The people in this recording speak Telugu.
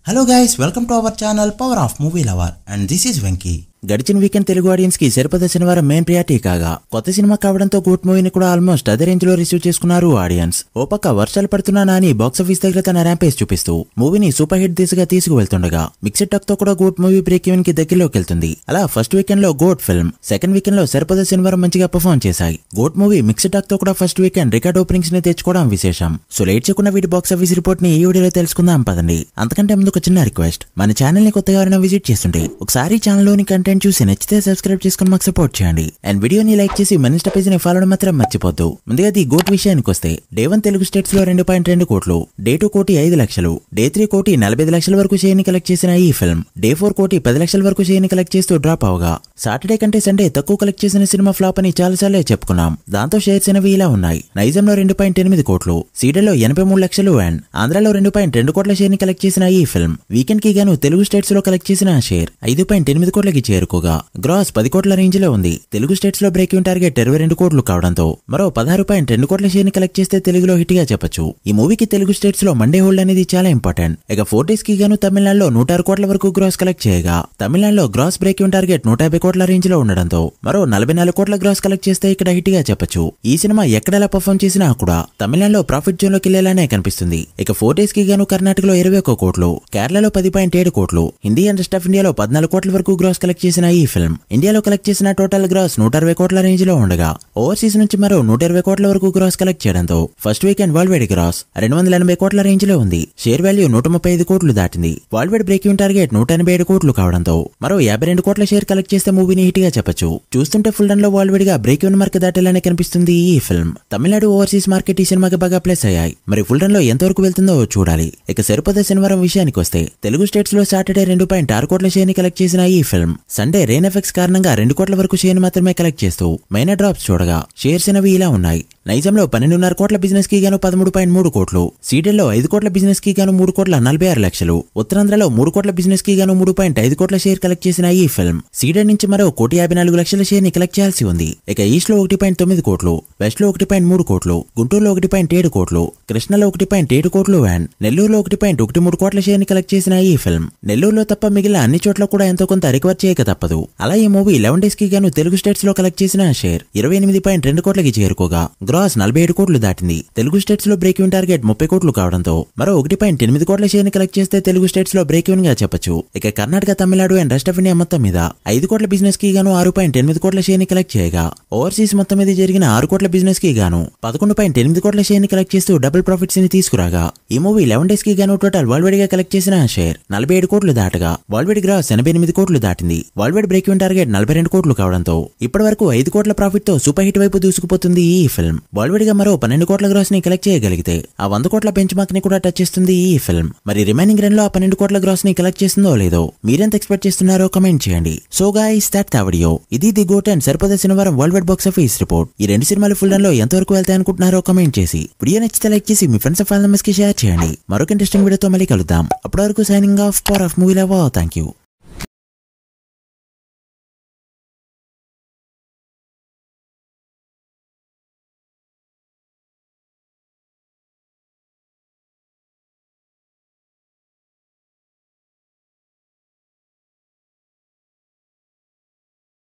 Hello guys, welcome to our channel Power of Movie Lover, and this is Venky. గడిచిన వీకెండ్ తెలుగు ఆడియన్స్ కి సరిపద శనివారం మెయిన్ ప్రియారిటీ కాగా కొత్త సినిమా కావడంతో గూట్ మూవీని కూడా ఆల్మోస్ట్ అదే రేంజ్ లో రిసీవ్ చేసుకున్నారు ఆడియన్స్. ఓ పక్క వర్షాలు పడుతున్నా నాని బాక్సాఫీస్ దగ్గర తన ర్యాంపేజ్ చూపిస్తూ మూవీని సూపర్ హిట్ దిశగా తీసుకువెళ్తుండగా మిక్స్డ్ టాక్ తో కూడా గూట్ మూవీ బ్రేక్ ఈవెన్ కి దగ్గరలోకి వెళ్తుంది. అలా ఫస్ట్ వీకెండ్ లో గోట్ ఫిల్మ్, సెకండ్ వీకెండ్ లో సరిపద శనివారం మంచిగా పర్ఫార్మ్ చేశాయి. గోట్ మూవీ మిక్స్డ్ టాక్ తో కూడా ఫస్ట్ వీకెండ్ రికార్డ్ ఓపెనింగ్స్ ని తెచ్చుకోవడం విశేషం. సో లేట్ చేయకుండా వీటి బాక్సాఫీస్ రిపోర్ట్ ని ఈ వీడియోలో తెలుసుకుందాం పదండి. అంతకంటే ముందు ఒక చిన్న రిక్వెస్ట్, మన ఛానల్ ని కొత్తగా ఎవరైనా విజిట్ చేస్తుంటే ఒకసారి ఛానల్ లోని కంటెంట్ చూసి నచ్చితే సబ్స్క్రైబ్ చేసుకుని మాకు సపోర్ట్ చేయండి. అండ్ వీడియోని లైక్ చేసి మన ఇన్స్టా పేజ్ ని ఫాలో మాత్రం మర్చిపోద్దు. ముందుగా ఈ గోట్ విషయానికి వస్తే డే 1 తెలుగు స్టేట్స్ లో 2.2 కోట్లు, డే 2 కోటి 5 లక్షలు, డే 3 కోటి 45 లక్షల వరకు షేర్ ని కలెక్ట్ చేసిన ఈ ఫిల్మ్ డే 4 కోటి 10 లక్షల వరకు షేర్ ని కలెక్ట్ చేస్తూ డ్రాప్ అవగా సాటర్డే కంటే సండే తక్కువ కలెక్ట్ చేసిన సినిమా ఫ్లాప్ అని చాలాసార్లే చెప్పుకున్నాం. దాంతో షేర్స్ అనేవి ఇలా ఉన్నాయి. నైజంలో 2.8 కోట్లు, సీడెల్లో 83 లక్షలు అండ్ ఆంధ్రాలో 2.2 కోట్ల షేర్ ని కలెక్ట్ చేసిన ఈ ఫిల్మ్ వీకెండ్ కి గాను తెలుగు స్టేట్స్ లో కలెక్ట్ చేసిన షేర్ 5.8 కోట్లకి చేరుకోగా గ్రాస్ 10 కోట్ల రేంజ్ లో ఉంది. తెలుగు స్టేట్స్ లో బ్రేక్ ఈవెన్ టార్గెట్ 22 కోట్లు కావడంతో మరో 16.2 కోట్ల షేర్ ని కలెక్ట్ చేస్తే తెలుగులో హిట్ గా చెప్పొచ్చు. ఈ మూవీకి తెలుగు స్టేట్స్ లో మండే హోల్డ్ అనేది చాలా ఇంపార్టెంట్. ఇక 4 డేస్ కి గాను తమిళనాడులో 106 కోట్ల వరకు గ్రాస్ కలెక్ట్ చేయగా తమిళనాడులో గ్రాస్ బ్రేక్ ఈవెన్ టార్గెట్ 150 కోట్ల రేంజ్ లో ఉండడంతో మరో 44 కోట్ల గ్రాస్ కలెక్ట్ చేస్తే ఇక్కడ హిట్ గా చెప్పొచ్చు. ఈ సినిమా ఎక్కడెలా పర్ఫార్మ్ చేసినా కూడా తమిళనాడులో ప్రాఫిట్ జోన్ లోకి వెళ్లేలానే కనిపిస్తుంది. ఇక 4 డేస్ కి గాను కర్ణాటకలో 21 కోట్లు, కేరళలో 10.7 కోట్లు, హిందీ అండ్ రెస్ట్ ఆఫ్ ఇండియాలో 14 కోట్ల వరకు గ్రాస్ కలెక్ట్ చేసిన ఈ ఫిల్మ్ ఇండియాలో కలెక్ట్ చేసిన టోటల్ గ్రాస్ 160 కోట్ల రేంజ్ లో ఉండగా ఓవర్సీస్ నుంచి మరో 120 కోట్ల వరకు గ్రాస్ కలెక్ట్ చేయడంతో first weekend world wide gross 280 కోట్ల రేంజ్ లో ఉంది. షేర్ వాల్యూ 135 కోట్లు దాటింది. World wide break even target 187 కోట్లు కావడంతో మరో 52 కోట్ల షేర్ కలెక్ట్ చేస్తే మూవీని హిట్ గా చెప్పొచ్చు. చూస్తుంటే ఫుల్ రన్ లో వరల్డ్ వైడ్ గా బ్రేక్ ఈవెన్ మార్క్ దాటేలానే కనిపిస్తుంది ఈ ఫిల్మ్. తమిళనాడు ఓవర్సీస్ మార్కెట్ ఈ సినిమాకి బాగా ప్లస్ అయ్యాయి. మరి ఫుల్ రన్ లో ఎంతవరకు వెళ్తుందో చూడాలి. ఇక సరిపద శనివారం విషయానికి వస్తే తెలుగు స్టేట్స్ లో సాటర్డే 2.6 కోట్ల షేర్ ని కలెక్ట్ చేసిన ఈ ఫిల్మ్ సండే రెయిన్ ఎఫెక్ట్స్ కారణంగా 2 కోట్ల వరకు షేర్ మాత్రమే కలెక్ట్ చేస్తూ మైనర్ డ్రాప్స్ చూడగా షేర్స్ అనేవి ఇలా ఉన్నాయి. నైజంలో 12.5 కోట్ల బిజినెస్ కి గాను 13.3 కోట్లు, సీడెల్లో 5 కోట్ల బిజినెస్ కి గాను 3 కోట్ల 46 లక్షలు, ఉత్తరాంధ్రలో 3 కోట్ల బిజినెస్ కి గాను 3.5 కోట్ల షేర్ కలెక్ట్ చేసిన ఈ ఫిల్మ్ సీడెడ్ నుంచి మరో 154 లక్షల షేర్ ని కలెక్ట్ చేయాల్సి ఉంది. ఇక ఈస్ట్ లో 1.9 కోట్లు, వెస్ట్ లో 1.3 కోట్లు, గుంటూరులో 1.7 కోట్లు, కృష్ణలో 1.7 కోట్లు అండ్ నెల్లూరులో 1.13 కోట్ల షేర్ ని కలెక్ట్ చేసిన ఈ ఫిల్మ్ నెల్లూరులో తప్ప మిగిలిన అన్ని చోట్ల కూడా ఎంతో కొంత రికవర్ చేయక తప్పదు. అలా ఈ మూవీ 11 డేస్ కి గాను తెలుగు స్టేట్స్ లో కలెక్ట్ చేసిన షేర్ 28.2 కోట్లకి చేరుకోగా గ్రాస్ 47 కోట్లు దాటింది. తెలుగు స్టేట్స్ లో బ్రేక్ ఈవెన్ టార్గెట్ 30 కోట్లు కావడంతో మరో 1.8 కోట్ల షేర్ ని కలెక్ట్ చేస్తే తెలుగు స్టేట్స్ లో బ్రేక్ ఈవెన్ గా చెప్పొచ్చు. ఇక Karnataka, Tamil Nadu and rest of India మొత్తం మీద 5 కోట్ల బిజినెస్ కి గాను 6.8 కోట్ల షేర్ ని కలెక్ట్ చేయగా ఓవర్సీస్ మొత్తం మీద జరిగిన 6 కోట్ల బిజినెస్ కి గాను 11.8 కోట్ల షేర్ ని కలెక్ట్ చేస్తూ డబుల్ ప్రాఫిట్స్ ని తీసుకురాగా ఈ మూవీ 11 డేస్ కి గాను టోటల్ వరల్డ్ వైడ్ గా కలెక్ట్ చేసిన షేర్ 47 కోట్లు దాటగా వరల్డ్ వైడ్ గ్రాస్ 88 కోట్లు దాటింది. World wide break even target 42 కోట్లు కావడంతో ఇప్పటి వరకు 5 కోట్ల ప్రాఫిట్ తో సూపర్ హిట్ వైపు దూసుకుపోతుంది ఈ ఫిల్మ్. వరల్డ్ వైడ్ గా మరో 12 కోట్ల గ్రాస్ ని కలెక్ట్ చేయగలిగితే ఆ 100 కోట్ల బెంచ్ మార్క్ ని కూడా టచ్ చేస్తుంది ఈ ఫిల్మ్. మరి రిమైనింగ్ రన్ లో ఆ 12 కోట్ల గ్రాస్ ని కలెక్ట్ చేస్తుందో లేదో మీరెంత ఎక్స్పెక్ట్ చేస్తున్నారో కమెంట్ చేయండి. So guys, that the video. ఇది ది గోట్ అండ్ సరిపద శనివారం world wide box office report. ఈ 2 సినిమాలు ఫుల్ రన్ లో ఎంతవరకు వెళ్తాయి అనుకుంటున్నారో కమెంట్ చేసి వీడియో నచ్చితే లైక్ చేసి మీ ఫ్రెండ్స్ అండ్ ఫ్యామిలీ మెంబర్స్ కి షేర్ చేయండి. మరొక ఇంట్రెస్టింగ్ వీడియోతో మళ్ళీ కలుద్దాం. అప్పటి వరకు signing off, power of movie lover. Thank you.